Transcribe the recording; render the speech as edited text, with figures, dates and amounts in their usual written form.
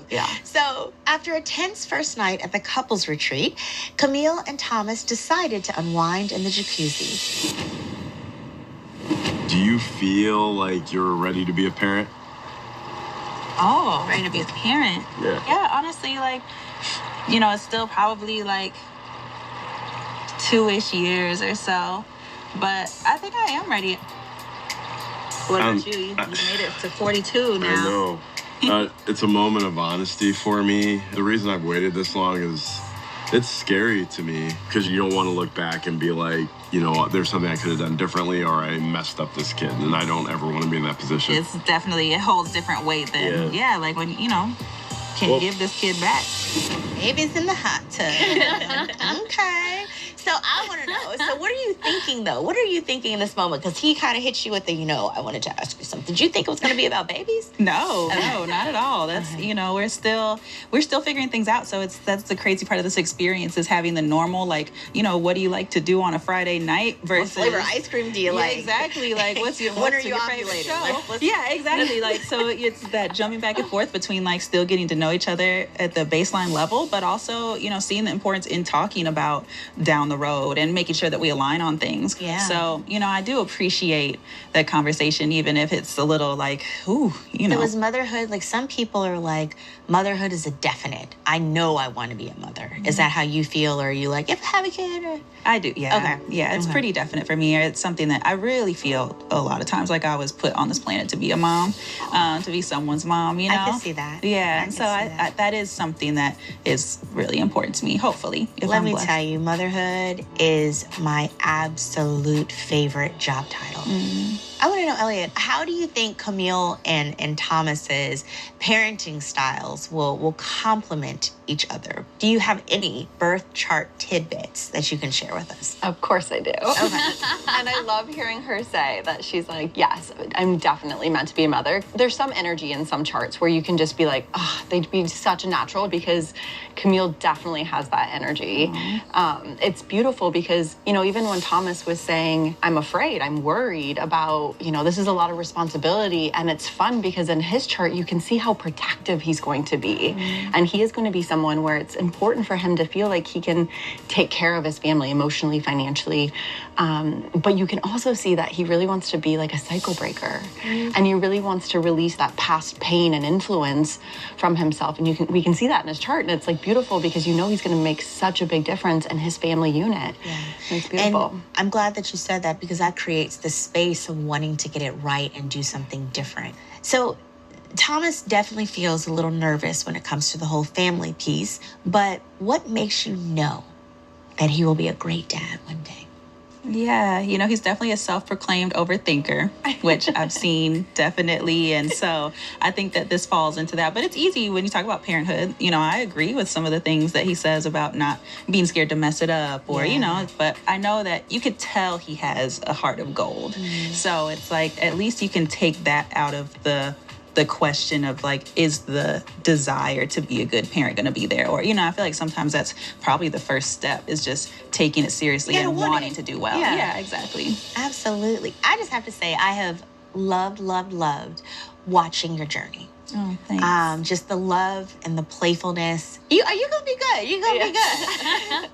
Yeah. So after a tense first night at the couples retreat, Camille and Thomas decided to unwind in the jacuzzi. Do you feel like you're ready to be a parent? Oh, ready to be a parent? Yeah. Yeah, honestly, like, it's still probably like 2-ish years or so. But I think I am ready. What about you? You made it to 42 now. I know. It's a moment of honesty for me. The reason I've waited this long is it's scary to me because you don't want to look back and be like, there's something I could have done differently or I messed up this kid. And I don't ever want to be in that position. It holds different weight than, like when, can give this kid back. Baby's in the hot tub. Okay. So I want to know. So what are you thinking, though? What are you thinking in this moment? Because he kind of hit you with the, I wanted to ask you something. Did you think it was going to be about babies? No, not at all. That's, we're still figuring things out. So that's the crazy part of this experience is having the normal, like, what do you like to do on a Friday night versus... What flavor ice cream do you like? Yeah, exactly. Like, when are you ovulating? Yeah, exactly. Like, so it's that jumping back and forth between, like, still getting to know each other at the baseline level, but also, seeing the importance in talking about down the road and making sure that we align on things. Yeah. So, I do appreciate that conversation, even if it's a little like, ooh, So is motherhood, like some people are like, motherhood is a definite. I know I want to be a mother. Mm-hmm. Is that how you feel? Or are you like, if I have a kid? Or... I do, yeah. Okay. Yeah, it's pretty definite for me. It's something that I really feel a lot of times like I was put on this planet to be a mom, to be someone's mom, I can see that. Yeah, and so that is something that is really important to me, hopefully. Let me tell you, motherhood is my absolute favorite job title. Mm-hmm. I want to know, Elliot, how do you think Camille and Thomas's parenting styles will complement each other? Do you have any birth chart tidbits that you can share with us? Of course I do. Okay. And I love hearing her say that she's like, yes, I'm definitely meant to be a mother. There's some energy in some charts where you can just be like, oh, they'd be such a natural because Camille definitely has that energy. Mm-hmm. It's beautiful because, even when Thomas was saying, I'm afraid, I'm worried about, this is a lot of responsibility. And it's fun because in his chart, you can see how protective he's going to be. Mm-hmm. And he is going to be someone where it's important for him to feel like he can take care of his family emotionally, financially. But you can also see that he really wants to be like a cycle breaker. Mm-hmm. And he really wants to release that past pain and influence from himself. And we can see that in his chart. And it's like beautiful because he's going to make such a big difference in his family unit. Yeah. And it's beautiful. And I'm glad that you said that because that creates the space of wanting to get it right and do something different. So Thomas definitely feels a little nervous when it comes to the whole family piece, but what makes you know that he will be a great dad one day? Yeah, he's definitely a self-proclaimed overthinker, which I've seen definitely. And so I think that this falls into that. But it's easy when you talk about parenthood. I agree with some of the things that he says about not being scared to mess it up or, but I know that you could tell he has a heart of gold. Mm. So it's like, at least you can take that out of the question of like, is the desire to be a good parent going to be there? Or, I feel like sometimes that's probably the first step is just taking it seriously and wanting to do well. Yeah, exactly. Absolutely. I just have to say I have loved watching your journey. Oh, thanks. Just the love and the playfulness. Are you going to be good? You're going to be good.